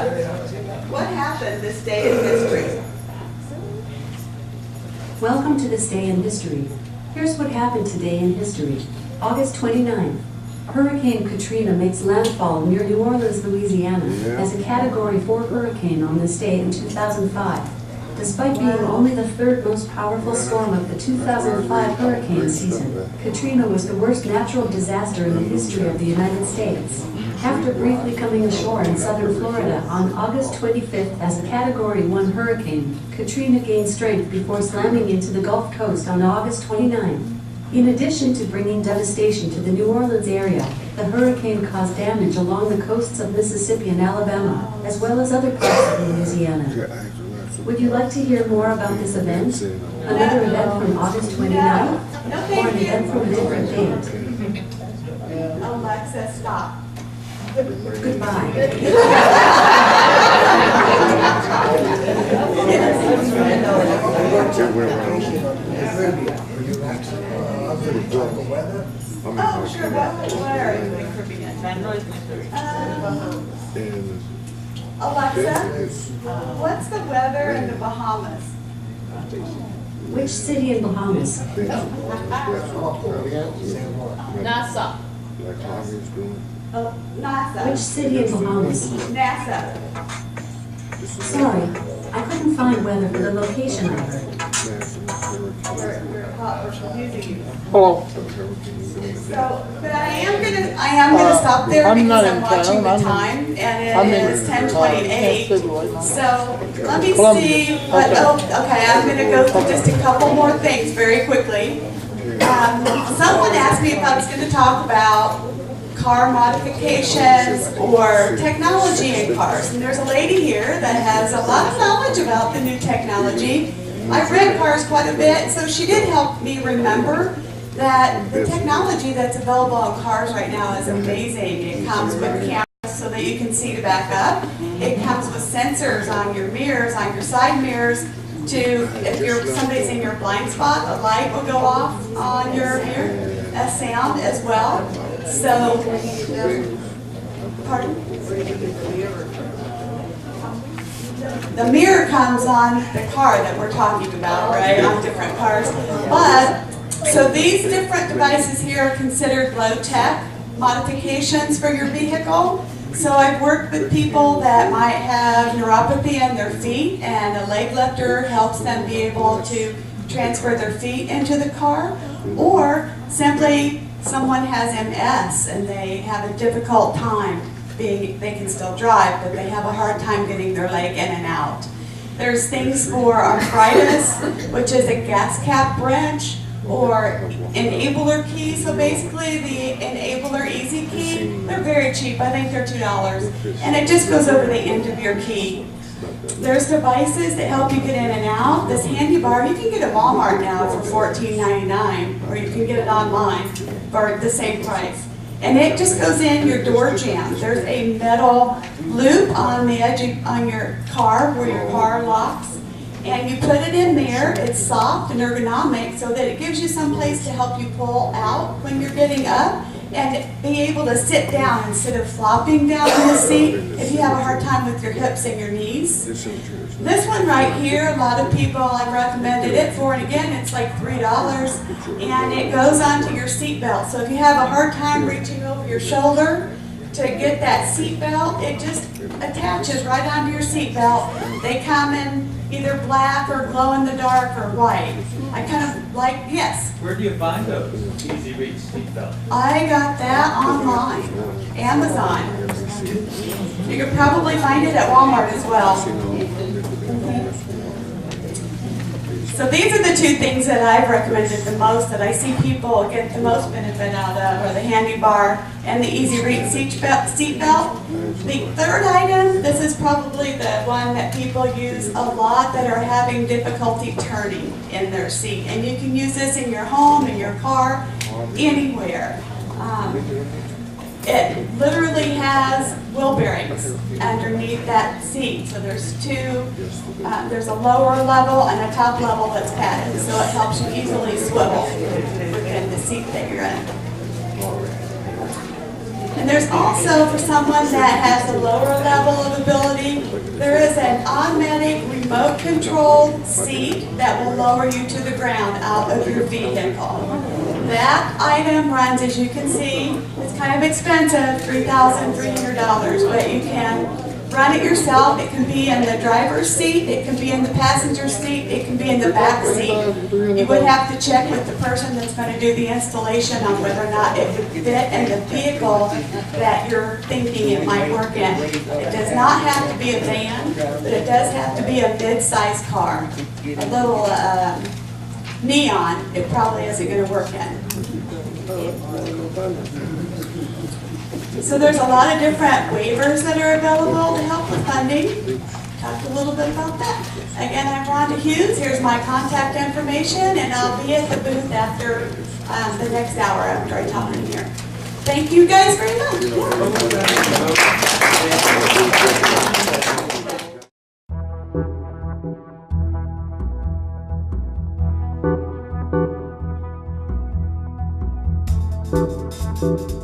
what happened this day in history? Welcome to this day in history. Here's what happened today in history. August 29th. Hurricane Katrina makes landfall near New Orleans, Louisiana, as a Category 4 hurricane on this day in 2005. Despite being only the third most powerful storm of the 2005 hurricane season, Katrina was the worst natural disaster in the history of the United States. After briefly coming ashore in southern Florida on August 25th as a Category 1 hurricane, Katrina gained strength before slamming into the Gulf Coast on August 29th. In addition to bringing devastation to the New Orleans area, the hurricane caused damage along the coasts of Mississippi and Alabama, as well as other parts of Louisiana. Would you like to hear more about this event? Another event from August 29th? No, Or thank an you. event from a different date? Alexa, stop. Goodbye. Oh, sure, what are you in Caribbean? Alexa, what's the weather in the Bahamas? Which city in Bahamas? NASA. Oh, NASA. Which city in Bahamas? NASA. Sorry, I couldn't find weather for the location I heard. We're confusing you. Hello. So, but I am gonna stop there I'm because not I'm in watching town. the I'm in- time, I'm and in- it is 10:28. So, let me Columbia. see what, Okay. oh, okay, I'm gonna go through just a couple more things very quickly. Someone asked me if I was gonna talk about car modifications or technology in cars. And there's a lady here that has a lot of knowledge about the new technology. I've read cars quite a bit, so she did help me remember that the technology that's available on cars right now is amazing. It comes with cameras so that you can see to back up. It comes with sensors on your mirrors, on your side mirrors, to, if somebody's in your blind spot, a light will go off on your mirror, a sound as well. So, pardon? The mirror comes on the car that we're talking about, right, on different cars. But, so these different devices here are considered low-tech modifications for your vehicle. So I've worked with people that might have neuropathy in their feet, and a leg lifter helps them be able to transfer their feet into the car. Or simply someone has MS and they have a difficult time they can still drive, but they have a hard time getting their leg in and out. There's things for arthritis, which is a gas cap wrench or enabler key. So basically the enabler easy key, they're very cheap. I think they're $2. And it just goes over the end of your key. There's devices that help you get in and out. This handy bar, you can get at Walmart now for $14.99, or you can get it online for the same price. And it just goes in your door jamb. There's a metal loop on the edge on your car where your car locks. And you put it in there. It's soft and ergonomic so that it gives you some place to help you pull out when you're getting up and be able to sit down instead of flopping down in the seat if you have a hard time with your hips and your knees. This one right here, a lot of people I've recommended it for, and again, it's like $3, and it goes onto your seat belt. So if you have a hard time reaching over your shoulder to get that seat belt, it just attaches right onto your seat belt. They come in either black or glow in the dark or white. I kind of like, yes. Where do you find those easy reach seatbelts? I got that online, Amazon. You could probably find it at Walmart as well. So these are the two things that I've recommended the most, that I see people get the most benefit out of, are the handy bar and the easy reach seat belt. The third item, this is probably the one that people use a lot that are having difficulty turning in their seat. And you can use this in your home, in your car, anywhere. It literally has wheel bearings underneath that seat. So there's two, there's a lower level and a top level that's padded. So it helps you easily swivel within the seat that you're in. And there's also, for someone that has a lower level of ability, there is an automatic remote controlled seat that will lower you to the ground out of your vehicle. That item runs, as you can see, it's kind of expensive, $3,300, but you can run it yourself. It can be in the driver's seat, it can be in the passenger seat, it can be in the back seat. You would have to check with the person that's going to do the installation on whether or not it would fit in the vehicle that you're thinking it might work in. It does not have to be a van, but it does have to be a mid-sized car. A little neon, it probably isn't going to work in. So there's a lot of different waivers that are available to help with funding. Talked a little bit about that. Again, I'm Rhonda Hughes. Here's my contact information, and I'll be at the booth after the next hour after I talk in here. Thank you guys very much.